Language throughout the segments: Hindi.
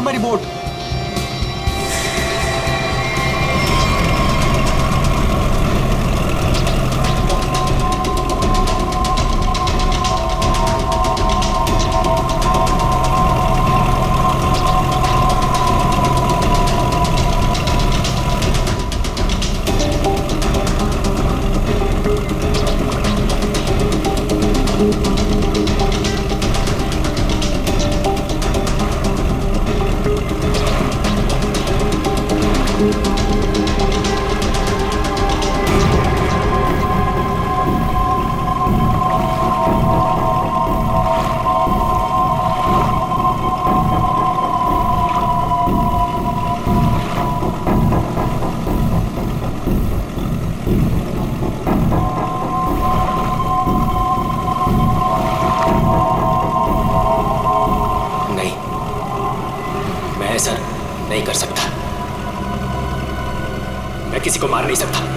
हमारी बोट। नहीं कर सकता, मैं किसी को मार नहीं सकता।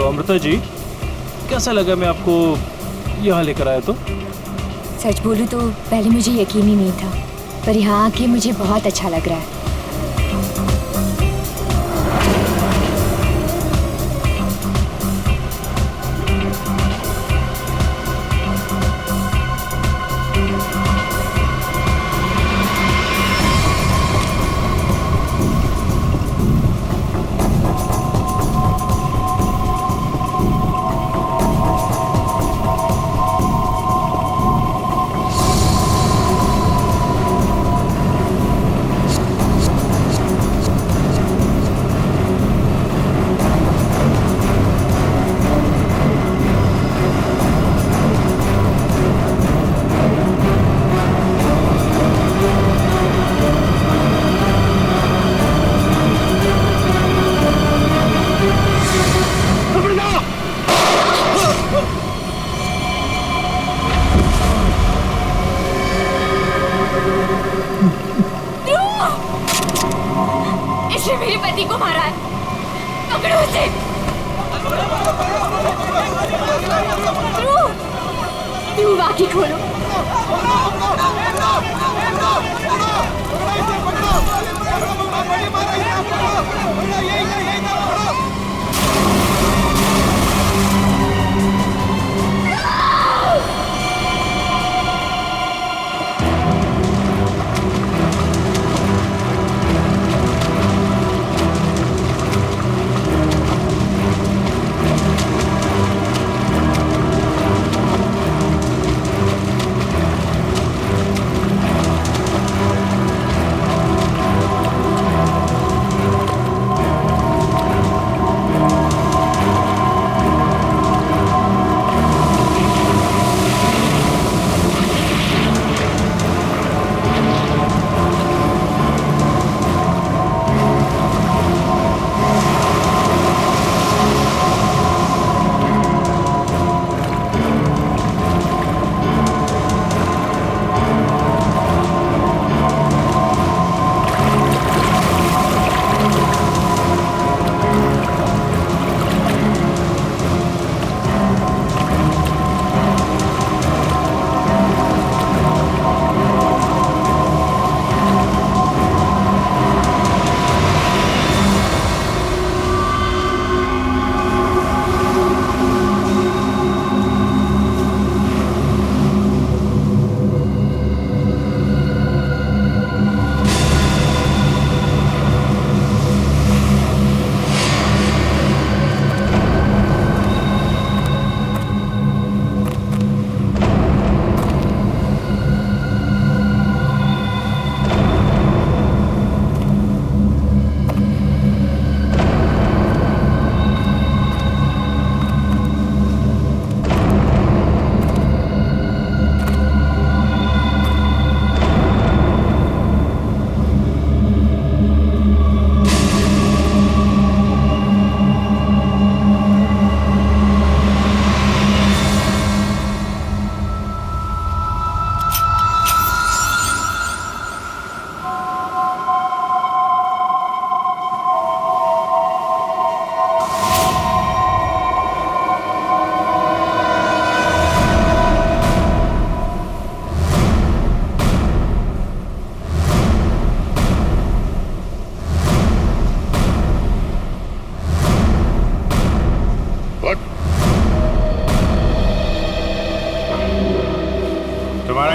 अमृता जी, कैसा लगा मैं आपको यहाँ लेकर आया? तो सच बोलूं तो पहले मुझे यकीन ही नहीं था, पर यहाँ आके मुझे बहुत अच्छा लग रहा है। मेरे पति को मारा है, पकड़ो उसे। ध्रुव, आंखें खोलो।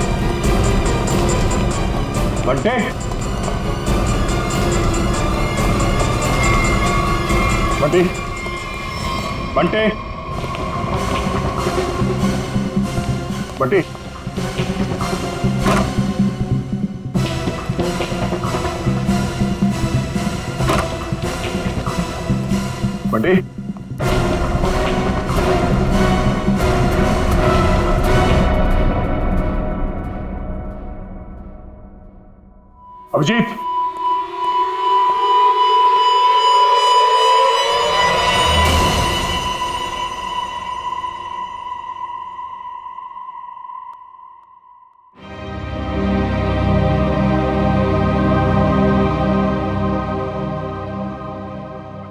है। बंटे, बंटे, बंटे, बंटे, बंटे, अभिजीत,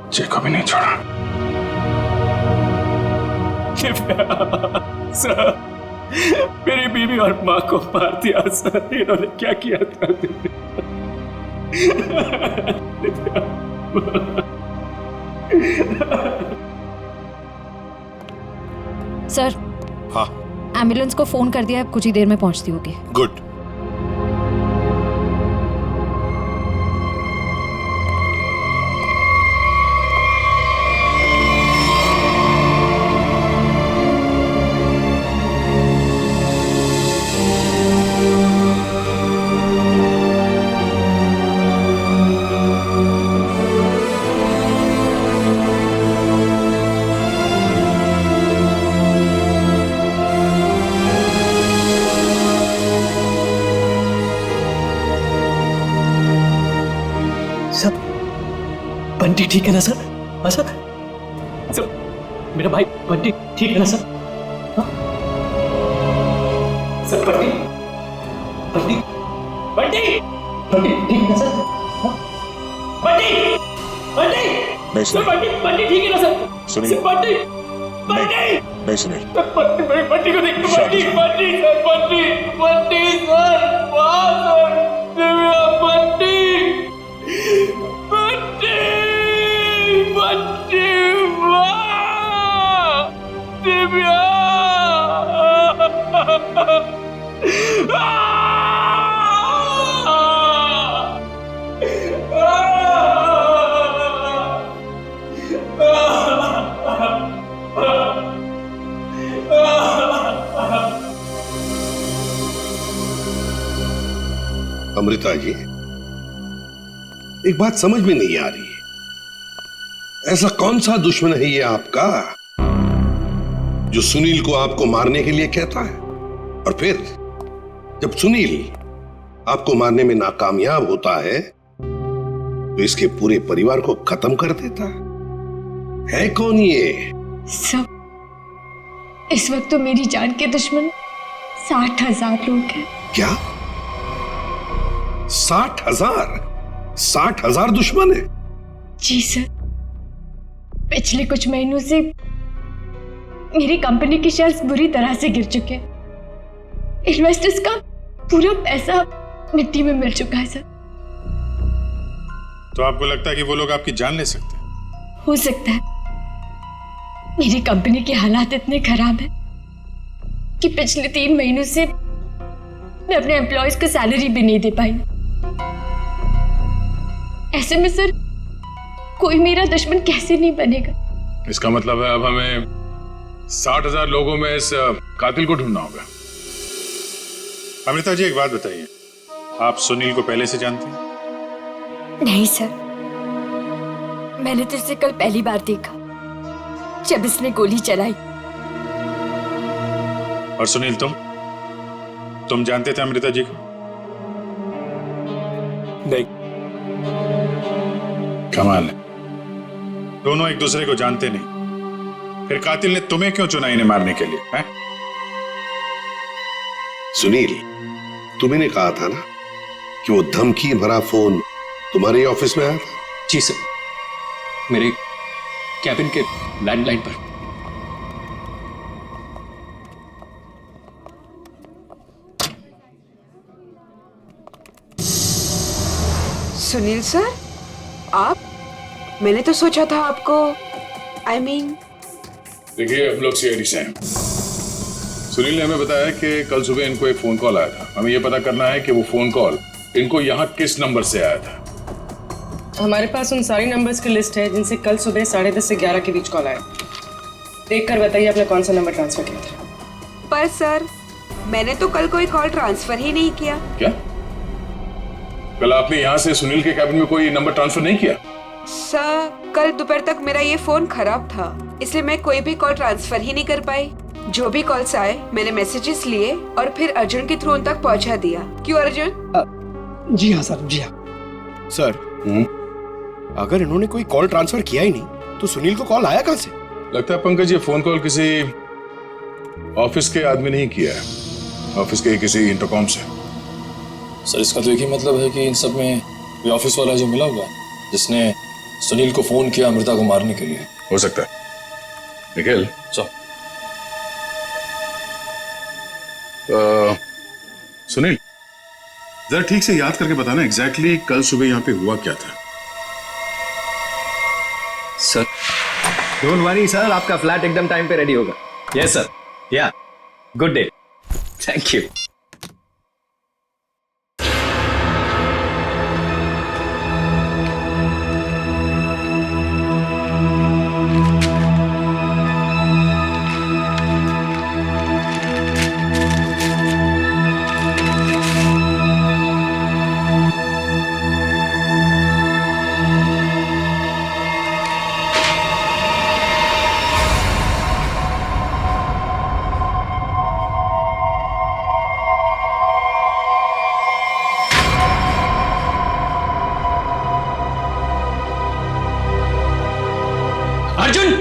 बच्चे को भी नहीं छोड़ा। सर, मेरी बीवी और माँ को मार दिया सर। इन्होंने क्या किया था? सर, हाँ, एम्बुलेंस को फोन कर दिया, कुछ ही देर में पहुंचती होगी। गुड। बंटी ठीक है ना सर? हाँ सर? सर, मेरा भाई बंटी ठीक है ना सर? हाँ? सर बंटी, बंटी, बंटी, बंटी ठीक है ना सर? हाँ? बंटी, बंटी, नहीं सर बंटी, बंटी ठीक है ना सर? सुनिए। सर बंटी, बंटी, नहीं सुनिए। बंटी को देखो, बंटी, बंटी सर, बंटी, बंटी सर, वाह सर, दिव्या, बंटी, बंटी, बंटी, वाह, दिव्या, अमृता जी, एक बात समझ में नहीं आ रही है, ऐसा कौन सा दुश्मन है ये आपका जो सुनील को आपको मारने के लिए कहता है, और फिर जब सुनील आपको मारने में नाकामयाब होता है तो इसके पूरे परिवार को खत्म कर देता है कौन ये? सब, इस वक्त तो मेरी जान के दुश्मन 60,000 लोग हैं। क्या 60,000? 60,000 दुश्मन है? जी सर, पिछले कुछ महीनों से मेरी कंपनी के शेयर्स बुरी तरह से गिर चुके हैं। इन्वेस्टर्स का पूरा पैसा मिट्टी में मिल चुका है सर। तो आपको लगता है कि वो लोग आपकी जान ले सकते हैं? हो सकता है। मेरी कंपनी के हालात इतने खराब हैं कि पिछले 3 महीनों से मैं अपने एम्प्लॉयज को सैलरी भी नहीं दे पाई। ऐसे में सर कोई मेरा दुश्मन कैसे नहीं बनेगा? इसका मतलब है अब हमें 60,000 लोगों में इस कातिल को ढूंढना होगा। अमृता जी, एक बात बताइए, आप सुनील को पहले से जानती हैं? नहीं सर, मैंने तो इसे कल पहली बार देखा जब इसने गोली चलाई। और सुनील, तुम जानते थे अमृता जी को? नहीं। कमाल है, दोनों एक दूसरे को जानते नहीं, फिर कातिल ने तुम्हें क्यों चुना इन्हें मारने के लिए? हैं? सुनील, तुम्हें कहा था ना कि वो धमकी भरा फोन तुम्हारे ऑफिस में आया था? जी सर, मेरे कैबिन के लैंडलाइन पर। सुनील सर, आप? मैंने तो सोचा था आपको देखिए, हम लोग सीआईडी से हैं। सुनील ने हमें बताया कि कल सुबह इनको एक फोन कॉल आया था। हमें यह पता करना है कि वो फोन कॉल इनको यहाँ किस नंबर से आया था? हमारे पास उन सारी नंबर्स की लिस्ट है जिनसे कल सुबह 10:30 से 11 के बीच कॉल आया। देख कर बताइए आपने कौन सा नंबर ट्रांसफर किया था। पर सर, मैंने तो कल कोई कॉल ट्रांसफर ही नहीं किया। क्या? कल आपने यहाँ से सुनील के कैबिन में कोई नंबर ट्रांसफर नहीं किया? सर, कल दोपहर तक मेरा ये फोन खराब था, इसलिए मैं कोई भी कॉल ट्रांसफर ही नहीं कर पाई। जो भी कॉल्स आए मैंने मैसेजेस लिए और फिर अर्जुन के थ्रू उन तक पहुंचा दिया। क्यों अर्जुन? जी हाँ सर, जी हाँ सर। अगर इन्होंने कोई कॉल ट्रांसफर किया ही नहीं तो सुनील को कॉल आया कहाँ से? लगता है पंकज ये फोन कॉल किसी ऑफिस के आदमी ने ही किया है, ऑफिस के किसी इंटरकॉम से। सर इसका तो एक ही मतलब है कि इन सब में ये ऑफिस वाला जो मिला हुआ है जिसने सुनील को फोन किया अमृता को मारने के लिए। हो सकता है। निखिल, सुनील जरा ठीक से याद करके बताना एग्जैक्टली कल सुबह यहाँ पे हुआ क्या था। सर डोंट वरी सर, आपका फ्लैट एकदम टाइम पे रेडी होगा। यस सर, या good day, thank you. Arjun!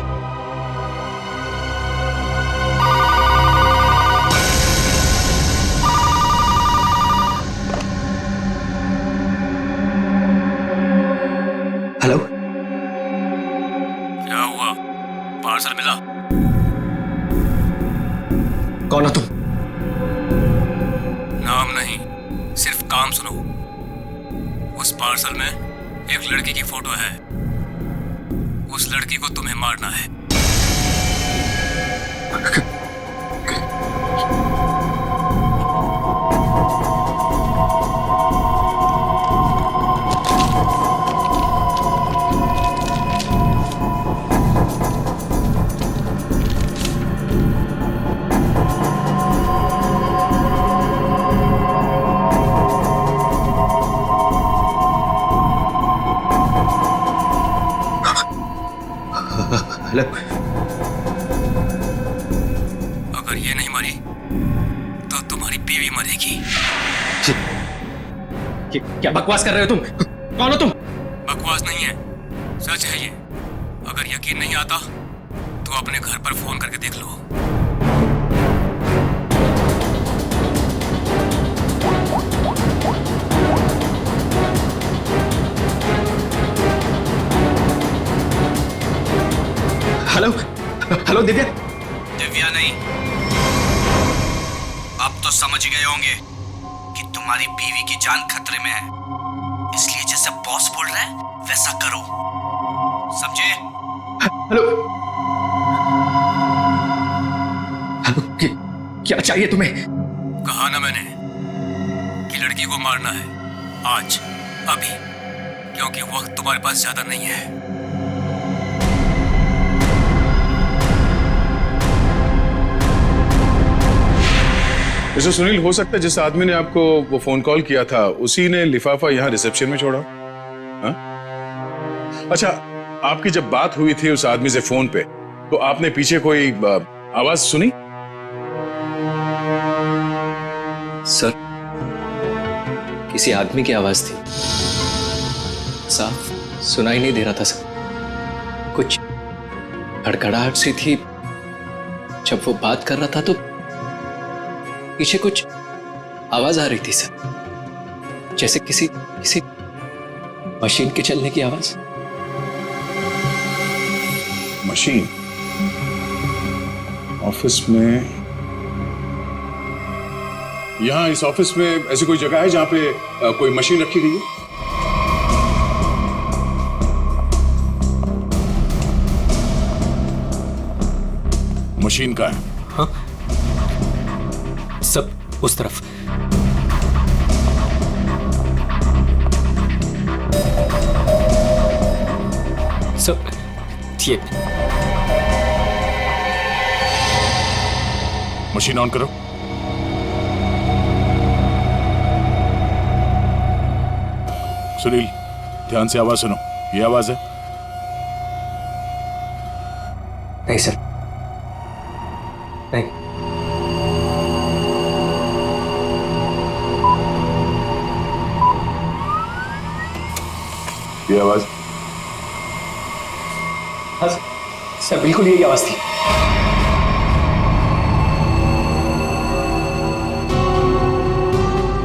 Hello, क्या हुआ? पार्सल मिला? कौन हो तुम? नाम नहीं, सिर्फ काम सुनो। उस पार्सल में एक लड़की की फोटो है। उस लड़की को तुम्हें मारना है। हेलो, अगर ये नहीं मरी तो तुम्हारी बीवी मरेगी। क्या बकवास कर रहे हो तुम? कौन हो तुम? बकवास नहीं है, सच है ये। अगर यकीन नहीं आता तो अपने घर पर फोन करके देख लो। Hello, hello Divya. दिव्या नहीं, अब तो समझ गए होंगे कि तुम्हारी बीवी की जान खतरे में है, इसलिए जैसे बॉस बोल रहा है वैसा करो, समझे? हेलो, हेलो, क्या चाहिए तुम्हें? कहा ना मैंने कि लड़की को मारना है, आज, अभी, क्योंकि वक्त तुम्हारे पास ज्यादा नहीं है। मिस्टर सुनील, हो सकता है जिस आदमी ने आपको वो फोन कॉल किया था उसी ने लिफाफा यहाँ रिसेप्शन में छोड़ा। हा? अच्छा, आपकी जब बात हुई थी उस आदमी से फोन पे तो आपने पीछे कोई आवाज सुनी? सर, किसी आदमी की आवाज थी, साफ सुनाई नहीं दे रहा था सर। कुछ हड़खड़ाहट सी थी। जब वो बात कर रहा था तो पीछे कुछ आवाज आ रही थी सर, जैसे किसी मशीन के चलने की आवाज। मशीन? ऑफिस में? यहाँ इस ऑफिस में ऐसी कोई जगह है जहां पे कोई मशीन रखी गई है? मशीन का है? हाँ? सब उस तरफ। सो ये मशीन ऑन करो। सुनील, ध्यान से आवाज सुनो। ये आवाज है? नहीं सर, नहीं। ये आवाज? हाँ सर, बिल्कुल यही आवाज थी।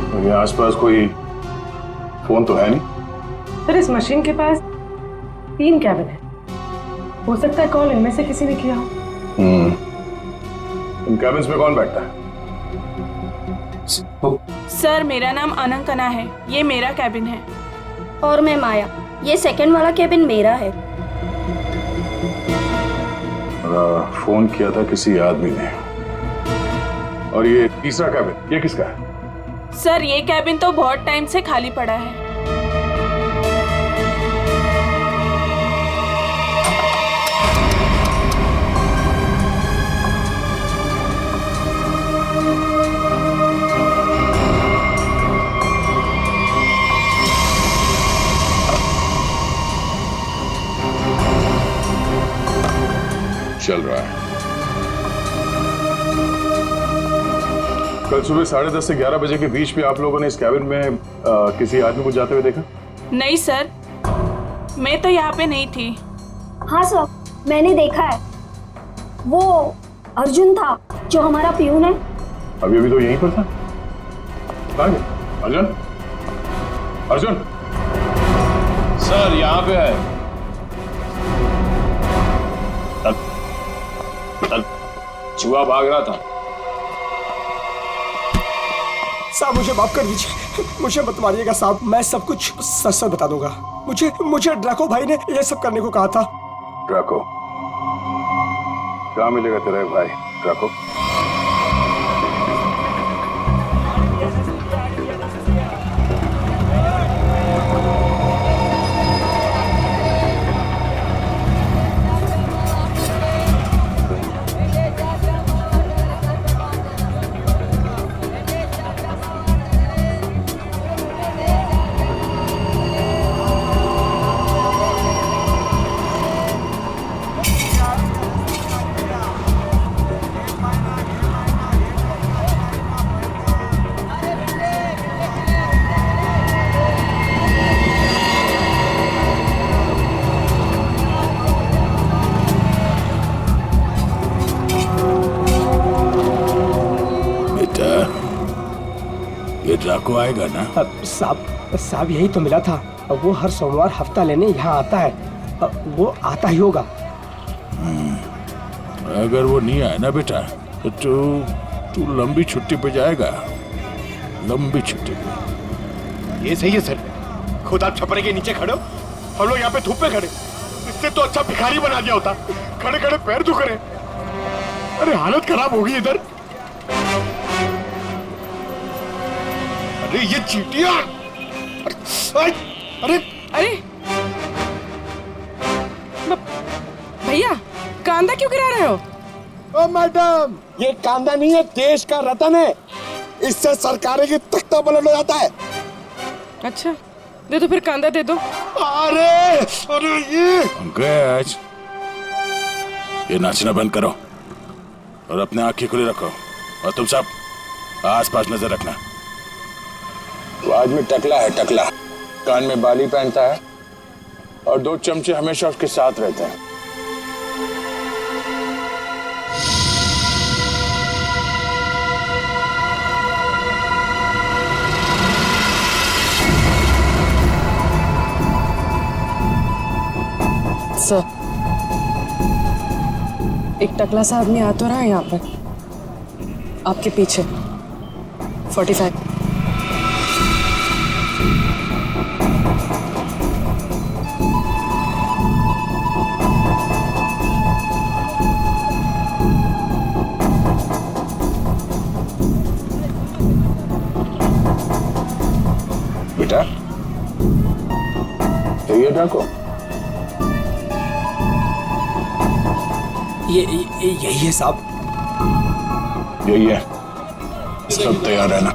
और ये आसपास कोई फोन तो है नहीं? सर, इस मशीन के पास 3 कैबिन है। हो सकता है कॉल इनमें से किसी ने किया हो। इन कैबिन्स में कौन बैठता है? सर, मेरा नाम अनंकना है, ये मेरा कैबिन है। और मैं माया, ये सेकंड वाला कैबिन मेरा है। फोन किया था किसी आदमी ने। और ये तीसरा कैबिन, ये किसका है? सर, ये कैबिन तो बहुत टाइम से खाली पड़ा है। चल रहा है। कल सुबह 10:30 से 11 बजे के बीच में आप लोगों ने इस कैबिन में किसी आदमी को जाते हुए देखा? नहीं सर, मैं तो यहाँ पे नहीं थी। हाँ सर, मैंने देखा है। वो अर्जुन था जो हमारा पियून है। अभी अभी तो यहीं पर था। कहाँ गया? अर्जुन? अर्जुन? सर, यहाँ पे है। चूहा भाग रहा था। साहब, मुझे माफ कर दीजिए, मुझे मत मारिएगा साहब, मैं सब कुछ सच सच बता दूंगा। मुझे ड्रैको भाई ने ये सब करने को कहा था। ड्रैको? कहाँ मिलेगा तेरा भाई ड्रैको? ड्रैको आएगा ना? साहब यही तो मिला था। वो हर सोमवार हफ्ता लेने यहाँ आता है। वो आता ही होगा। अगर वो नहीं आया ना बेटा तो तू लंबी छुट्टी पे जाएगा। लंबी छुट्टी पे। ये सही है सर। खुद आप छपरे के नीचे खड़े हो, हम लोग यहाँ पे धूप में खड़े। इससे तो अच्छा भिखारी बना दिया होता। खड़े खड़े पैर दुख रहे। अरे हालत खराब होगी इधर। अरे ये चीटियां! अरे भैया, कांदा क्यों गिरा रहे हो? ओ मैडम, ये कांदा नहीं है, देश का रतन है। इससे सरकारें की तख्ता पलट हो जाता है। अच्छा, दे दो फिर, कांदा दे दो। अरे ये पंकज, ये नाचना बंद करो और अपने आंखें खुली रखो। और तुम सब आसपास नजर रखना। वो आदमी टकला है, टकला। कान में बाली पहनता है और 2 चमचे हमेशा उसके साथ रहते हैं। सर, एक टकला सा आदमी आ तो रहा है यहाँ पर, आपके पीछे। 45। बेटा, ये ड्रैको? यही है साहब। यही है, सब तैयार रहना।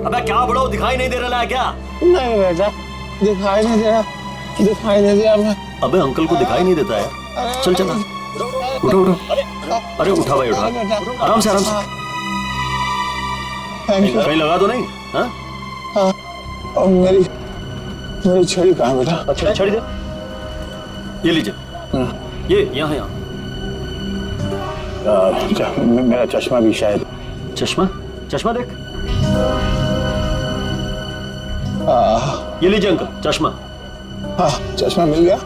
अबे क्या बड़ो, दिखाई नहीं दे रहा है क्या? नहीं बेटा, दिखाई नहीं दे रहा, दिखाई नहीं दिया मैं। अबे अंकल को दिखाई नहीं देता है। चल चल उठो उठो। अरे उठा भाई उठा, आराम से आराम से। कहीं लगा तो नहीं? हाँ और मेरी छड़ी कहाँ बेटा? अच्छा छड़ी दे, ये लीजिए। ये यहाँ यहाँ। मेरा चश्मा भी शायद। चश्मा? चश्मा देख। ये लीजिए अंकल चश्मा। हाँ चश्मा मिल गया,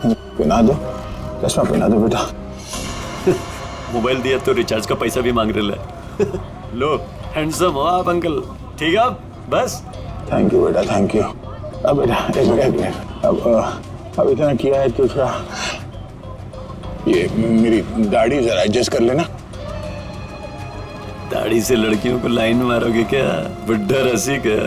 पहना दो, चश्मा पहना दो बेटा। मोबाइल दिया तो रिचार्ज का पैसा भी मांग रहे हैं। लो हैंडसम हो आप अंकल, ठीक है बस। थैंक यू बेटा, थैंक यू। अब बेटा एक मिनट, अब इतना किया है तो थोड़ा ये मेरी दाढ़ी जरा एडजस्ट कर लेना। दाढ़ी से लड़कियों को लाइन मारोगे क्या? बुड्ढा रसिक है।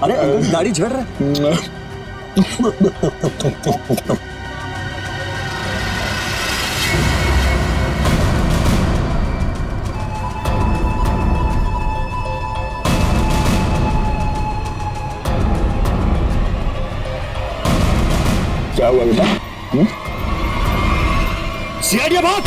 अरे अंकल दाढ़ी झड़ रहा है। क्या हुआ बेटा? सीआईडी बात।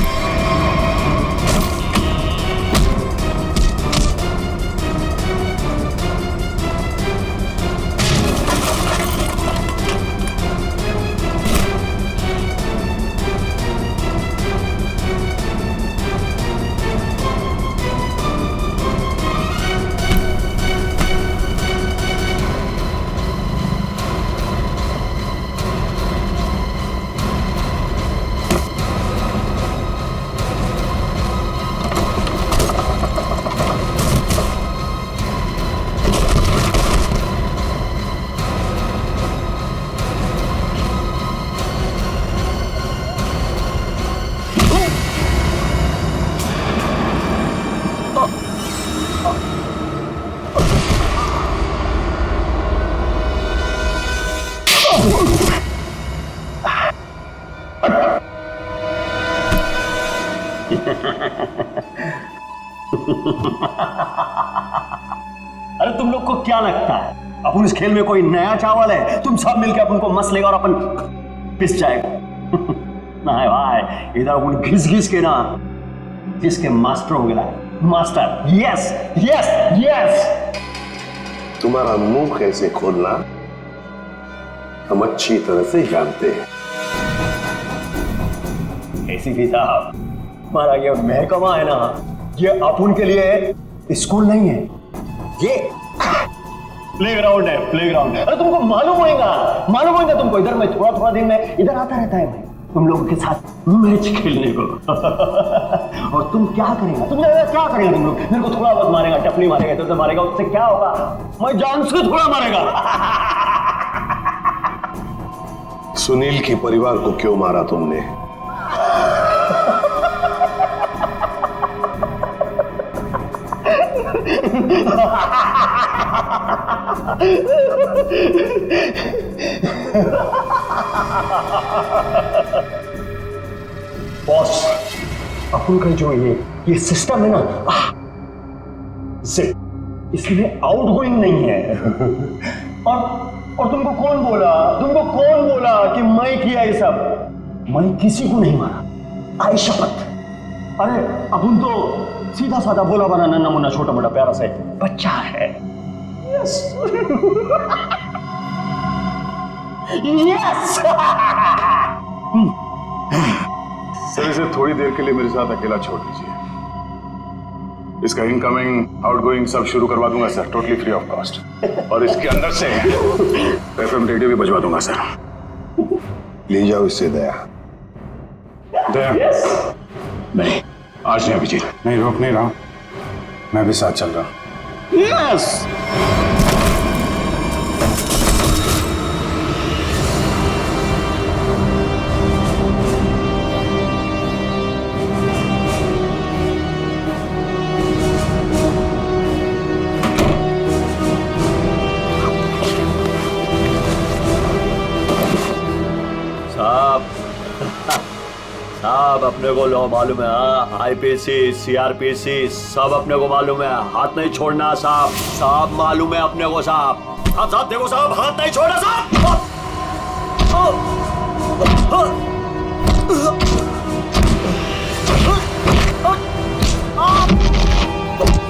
अरे तुम लोग को क्या लगता है अपन इस खेल में कोई नया चावल है? तुम सब मिलकर अपन को मस लेगा और अपन पिस जाएगा। नहीं भाई, इधर अपन घिस घिस के ना जिसके मास्टर हो गया। Master, yes yes yes. तुम्हारा मुंह कैसे खोलना हम अच्छी तरह से जानते हैं। एसीपी साहब, हमारा ये महकमा है ना, ये अपन के लिए स्कूल नहीं है, ये प्लेग्राउंड है, प्लेग्राउंड है। अरे तुमको मालूम होगा तुमको। इधर में थोड़ा थोड़ा दिन में इधर आता रहता है मैं तुम लोगों के साथ मैच खेलने को। और तुम क्या करेगा? तुम क्या करेगा? तुम लोग मेरे को थोड़ा बहुत मारेगा, टपली मारेगा, इधर उधर मारेगा, उससे क्या होगा? मैं जान से थोड़ा मारेगा। सुनील के परिवार को क्यों मारा तुमने? बॉस, अपन का जो ये सिस्टम है ना, इसमें आउटगोइंग नहीं है। और तुमको कौन बोला कि मैं किया ये सब? मैं किसी को नहीं मारा, आई शपथ। अरे अपन तो सीधा साधा भोला बना नन्ना मुन्ना छोटा मोटा प्यारा से बच्चा है। Yes yes. सर इसे थोड़ी देर के लिए मेरे साथ अकेला छोड़ दीजिए। इसका इनकमिंग आउटगोइंग सब शुरू करवा दूंगा sir, totally free of cost. और इसके अंदर से एफएम रेडियो भी बजवा दूंगा सर। ले जाओ इससे दया। नहीं, आज नहीं अभिजीत, नहीं रोक नहीं रहा, मैं भी साथ चल रहा हूं। यस। सब अपने को मालूम है। आईपीसी, सीआरपीसी सब अपने को मालूम है। हाथ नहीं छोड़ना साहब, सब मालूम है अपने को साहब। आप साहब देखो साहब, हाथ नहीं छोड़ना साहब।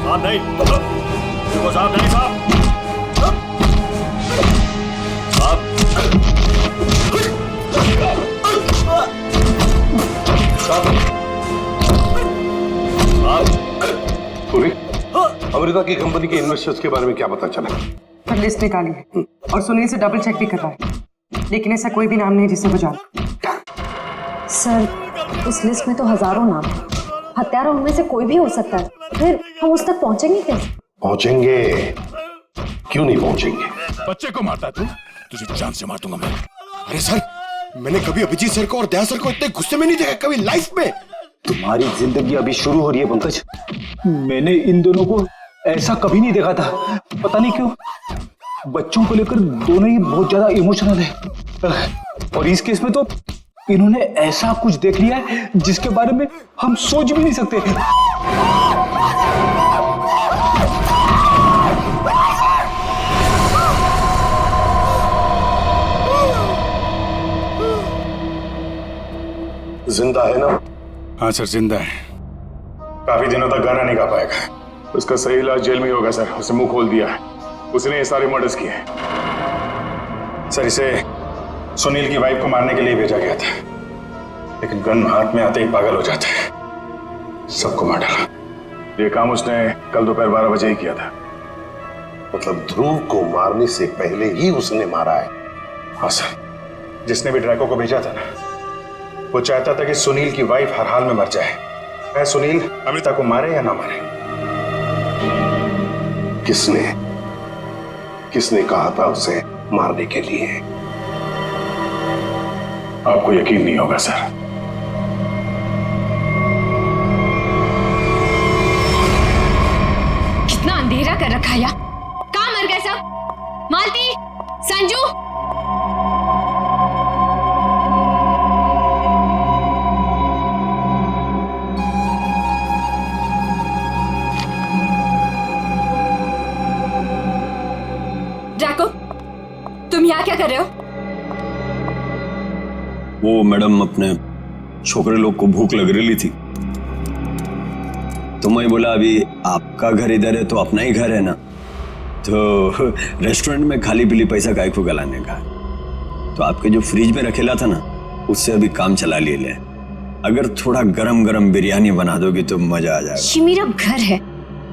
साहब नहीं, देखो साहब नहीं साहब। अमृता की कंपनी के इन्वेस्टर्स के बारे में क्या पता चला? पर लिस्ट निकाली है और सुनील से डबल चेक भी करवा है, लेकिन ऐसा कोई भी नाम नहीं जिसे वो जाने। सर उस लिस्ट में तो हजारों नाम है, हत्यारा उनमें से कोई भी हो सकता है, फिर हम उस तक पहुंचेंगे कैसे? पहुंचेंगे, क्यों नहीं पहुंचेंगे? बच्चे को मारता तू, तुझे जान से मार दूंगा मैं। अरे सर, मैंने कभी अभिजीत सर को और दया सर को इतने गुस्से में नहीं देखा कभी लाइफ में। तुम्हारी जिंदगी अभी शुरू हो रही है पंकज। मैंने इन दोनों को ऐसा कभी नहीं देखा था, पता नहीं क्यों। बच्चों को लेकर दोनों ही बहुत ज्यादा इमोशनल है, और इस केस में तो इन्होंने ऐसा कुछ देख लिया है जिसके बारे में हम सोच भी नहीं सकते। जिंदा है ना? हाँ सर, जिंदा है। काफी दिनों तक गाना नहीं गा पाएगा। उसका सही इलाज जेल में ही होगा सर। उसे मुंह खोल दिया है, उसने ये सारे मर्डर्स किए हैं सर। इसे सुनील की वाइफ को मारने के लिए भेजा गया था, लेकिन गन हाथ में आते ही पागल हो जाता है, सबको मार डाला। ये काम उसने कल दोपहर 12 बजे ही किया था। मतलब ध्रुव को मारने से पहले ही उसने मारा है? हाँ सर, जिसने भी ड्रैको को भेजा था ना, वो चाहता था कि सुनील की वाइफ हर हाल में मर जाए, चाहे सुनील अमृता को मारे या ना मारे। किसने कहा था उसे मारने के लिए? आपको यकीन नहीं होगा सर। कितना अंधेरा कर रखा है। कहाँ मर गए सब? मालती, संजू, ड्रैको, तुम यहाँ क्या कर रहे हो? वो मैडम, अपने छोकरे लोग को भूख लग रही थी, तो मैं बोला अभी आपका घर इधर है तो अपना ही घर है ना, तो रेस्टोरेंट में खाली पीली पैसा काय को गलाने का, तो आपके जो फ्रिज में रखेला था ना, उससे अभी काम चला ले। अगर थोड़ा गरम गरम बिरयानी बना दोगी तो मजा आ जाएगा। ये मेरा घर है,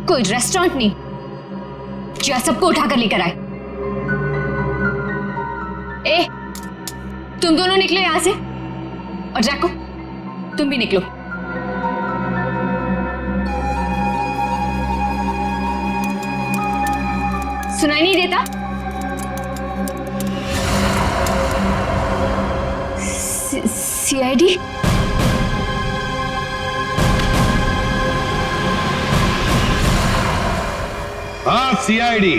कोई रेस्टोरेंट नहीं जो सबको उठाकर लेकर आए। ए, तुम दोनों निकलो यहां से, और जैको तुम भी निकलो। सुनाई नहीं देता? सीआईडी? हाँ, सीआईडी।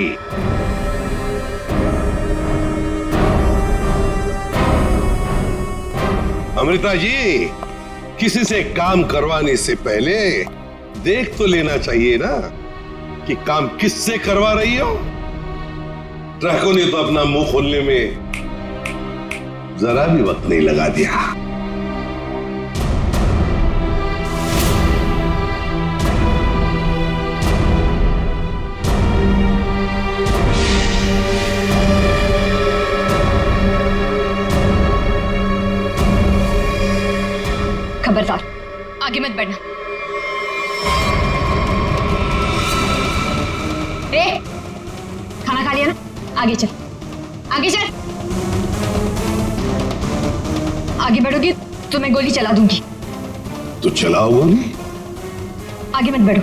अमृता जी, किसी से काम करवाने से पहले देख तो लेना चाहिए ना कि काम किससे करवा रही हो। ड्रैको ने तो अपना मुंह खोलने में जरा भी वक्त नहीं लगा दिया। खबरदार, आगे मत बढ़ना। ए, खाना खा लिया ना? आगे चल, आगे चल। आगे बढ़ोगी तो मैं गोली चला दूंगी। तो चलाओ गोली। आगे मत बढ़ो।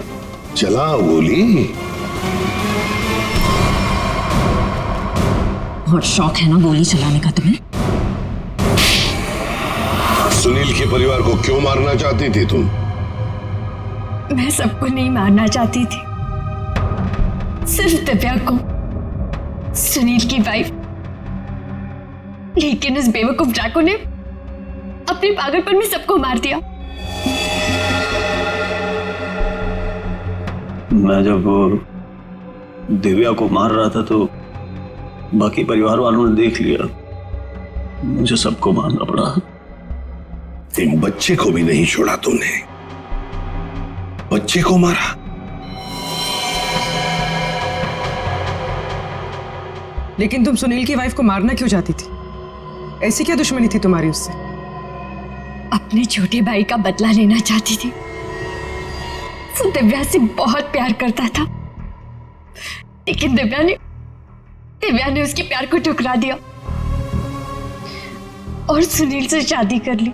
चलाओ गोली। बहुत शौक है ना गोली चलाने का तुम्हें? सुनील के परिवार को क्यों मारना चाहती थी तुम? मैं सबको नहीं मारना चाहती थी, सिर्फ दिव्या को, सुनील की वाइफ। लेकिन उस बेवकूफ ड्रैको ने अपने पागलपन में सबको मार दिया। मैं जब दिव्या को मार रहा था तो बाकी परिवार वालों ने देख लिया, मुझे सबको मारना पड़ा। एक बच्चे को भी नहीं छोड़ा तूने, बच्चे को मारा। लेकिन तुम सुनील की वाइफ को मारना क्यों चाहती थी? ऐसी क्या दुश्मनी थी तुम्हारी उससे? अपने छोटे भाई का बदला लेना चाहती थी। वो दिव्या से बहुत प्यार करता था, लेकिन दिव्या ने उसके प्यार को ठुकरा दिया और सुनील से शादी कर ली।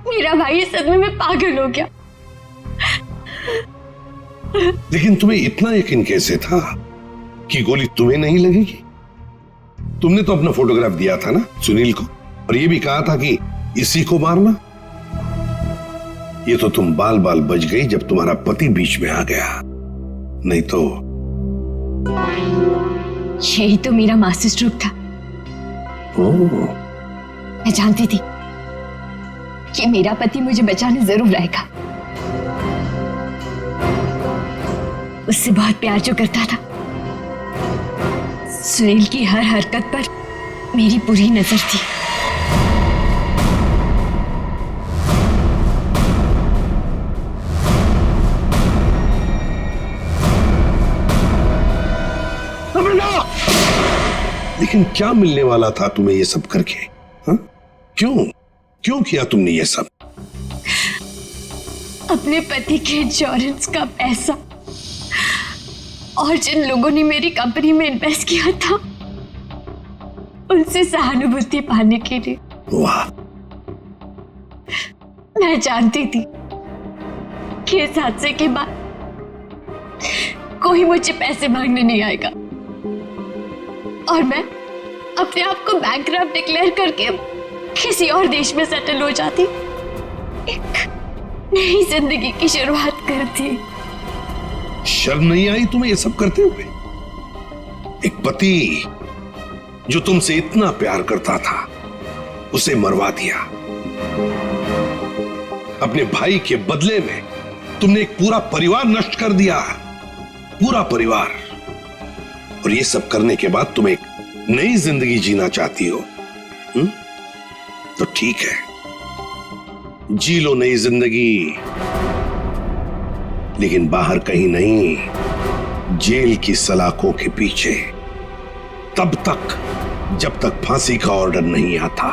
मेरा भाई इस सदमे में पागल हो गया। लेकिन तुम्हें इतना यकीन कैसे था कि गोली तुम्हें नहीं लगेगी? तुमने तो अपना फोटोग्राफ दिया था ना सुनील को, और ये भी कहा था कि इसी को मारना। ये तो तुम बाल बाल बच गई जब तुम्हारा पति बीच में आ गया, नहीं तो। यही तो मेरा मास्टर स्ट्रोक था। मैं जानती थी कि मेरा पति मुझे बचाने जरूर आएगा। उससे बहुत प्यार जो करता था। सुनील की हर हरकत पर मेरी पूरी नजर थी। लेकिन क्या मिलने वाला था तुम्हें ये सब करके? हा? क्यों किया तुमने ये सब? अपने पति के इंश्योरेंस का पैसा और जिन लोगों ने मेरी कंपनी में इन्वेस्ट किया था उनसे सहानुभूति पाने के लिए। वाह! मैं जानती थी कि इस हादसे के बाद कोई मुझे पैसे मांगने नहीं आएगा और मैं अपने आप को बैंकक्रप्ट डिक्लेयर करके किसी और देश में सेटल हो जाती, एक नई जिंदगी की शुरुआत करती। शर्म नहीं आई तुम्हें ये सब करते हुए? एक पति जो तुमसे इतना प्यार करता था उसे मरवा दिया। अपने भाई के बदले में तुमने एक पूरा परिवार नष्ट कर दिया, पूरा परिवार। और ये सब करने के बाद तुम एक नई जिंदगी जीना चाहती हो? तो ठीक है, जी लो नई जिंदगी, लेकिन बाहर कहीं नहीं, जेल की सलाखों के पीछे, तब तक जब तक फांसी का ऑर्डर नहीं आता,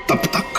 तब तक।